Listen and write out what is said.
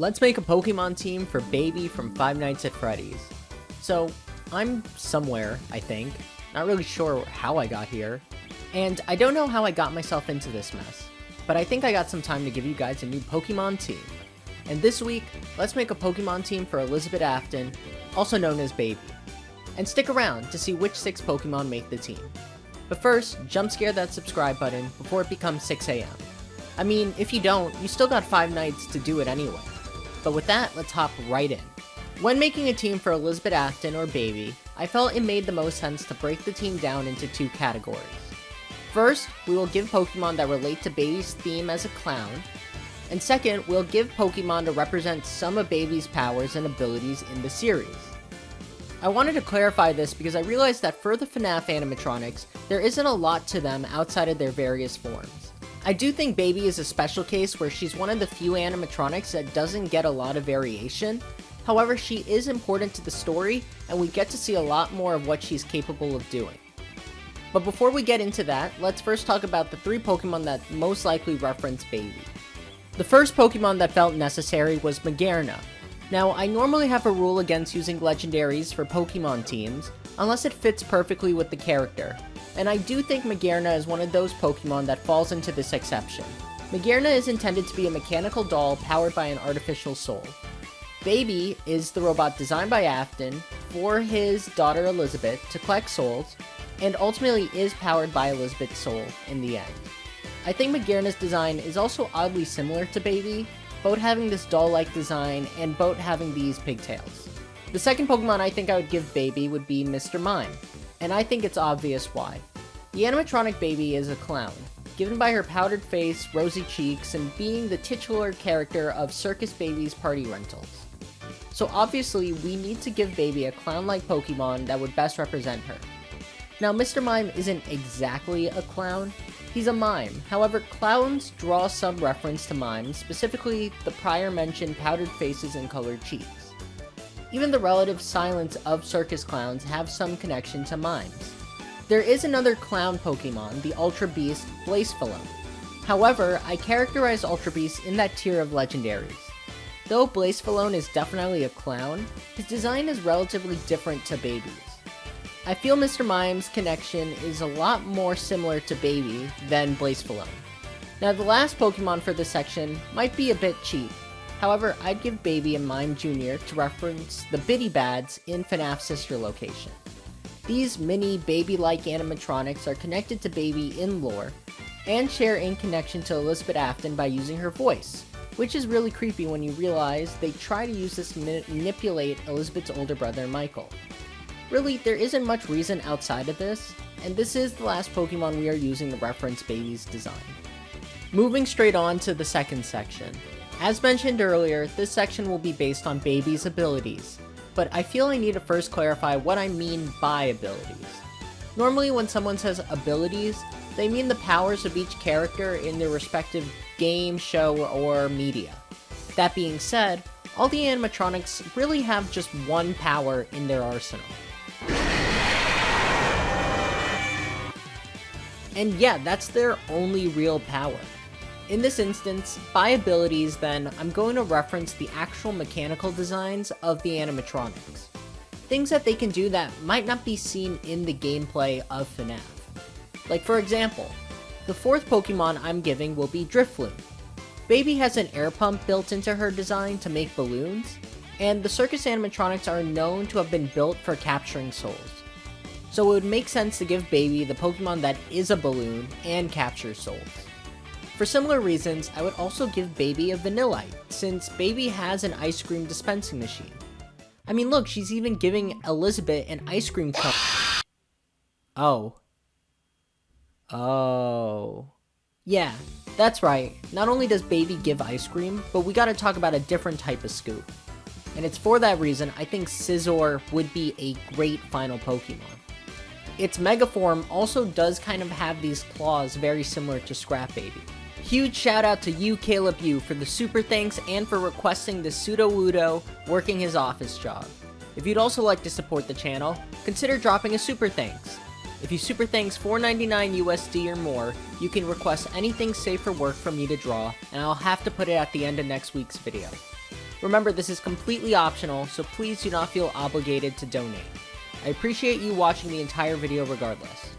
Let's make a Pokemon team for Baby from Five Nights at Freddy's. So, I'm somewhere, I think. Not really sure how I got here. And I don't know how I got myself into this mess. But I think I got some time to give you guys a new Pokemon team. And this week, let's make a Pokemon team for Elizabeth Afton, also known as Baby. And stick around to see which 6 Pokemon make the team. But first, jump scare that subscribe button before it becomes 6 AM. I mean, if you don't, you still got 5 nights to do it anyway. But with that, let's hop right in. When making a team for Elizabeth Afton or Baby, I felt it made the most sense to break the team down into 2 categories. First, we will give Pokemon that relate to Baby's theme as a clown, and second, we'll give Pokemon to represent some of Baby's powers and abilities in the series. I wanted to clarify this because I realized that for the FNAF animatronics, there isn't a lot to them outside of their various forms. I do think Baby is a special case where she's one of the few animatronics that doesn't get a lot of variation. However, she is important to the story, and we get to see a lot more of what she's capable of doing. But before we get into that, let's first talk about the 3 Pokemon that most likely reference Baby. The first Pokemon that felt necessary was Magearna. Now, I normally have a rule against using legendaries for Pokemon teams, unless it fits perfectly with the character, and I do think Magearna is one of those Pokemon that falls into this exception. Magearna is intended to be a mechanical doll powered by an artificial soul. Baby is the robot designed by Afton for his daughter Elizabeth to collect souls, and ultimately is powered by Elizabeth's soul in the end. I think Magearna's design is also oddly similar to Baby, both having this doll-like design and both having these pigtails. The second Pokemon I think I would give Baby would be Mr. Mime, and I think it's obvious why. The animatronic Baby is a clown, given by her powdered face, rosy cheeks, and being the titular character of Circus Baby's party rentals. So obviously, we need to give Baby a clown-like Pokemon that would best represent her. Now, Mr. Mime isn't exactly a clown, he's a mime. However, clowns draw some reference to mimes, specifically the prior mentioned powdered faces and colored cheeks. Even the relative silence of circus clowns have some connection to mimes. There is another clown Pokemon, the Ultra Beast Blacephalone. However, I characterize Ultra Beast in that tier of legendaries. Though Blacephalone is definitely a clown, his design is relatively different to Baby's. I feel Mr. Mime's connection is a lot more similar to Baby than Blacephalone. Now, the last Pokemon for this section might be a bit cheap. However, I'd give Baby a Mime Jr. to reference the Biddy Bads in FNAF's sister location. These mini baby-like animatronics are connected to Baby in lore, and share in connection to Elizabeth Afton by using her voice, which is really creepy when you realize they try to use this to manipulate Elizabeth's older brother Michael. Really, there isn't much reason outside of this, and this is the last Pokemon we are using to reference Baby's design. Moving straight on to the second section. As mentioned earlier, this section will be based on Baby's abilities, but I feel I need to first clarify what I mean by abilities. Normally when someone says abilities, they mean the powers of each character in their respective game, show, or media. That being said, all the animatronics really have just one power in their arsenal. And yeah, that's their only real power. In this instance, by abilities then, I'm going to reference the actual mechanical designs of the animatronics. Things that they can do that might not be seen in the gameplay of FNAF. Like for example, the 4th Pokemon I'm giving will be Drifloon. Baby has an air pump built into her design to make balloons, and the circus animatronics are known to have been built for capturing souls. So it would make sense to give Baby the Pokemon that is a balloon and captures souls. For similar reasons, I would also give Baby a Vanillite, since Baby has an ice cream dispensing machine. I mean look, she's even giving Elizabeth an ice cream cone. Oh. Yeah, that's right. Not only does Baby give ice cream, but we gotta talk about a different type of scoop. And it's for that reason I think Scizor would be a great final Pokemon. Its Mega form also does kind of have these claws very similar to Scrap Baby. Huge shout out to you, Caleb Yu, for the super thanks and for requesting the Pseudo-Wudo working his office job. If you'd also like to support the channel, consider dropping a super thanks. If you super thanks $4.99 USD or more, you can request anything safe for work from me to draw, and I'll have to put it at the end of next week's video. Remember, this is completely optional, so please do not feel obligated to donate. I appreciate you watching the entire video regardless.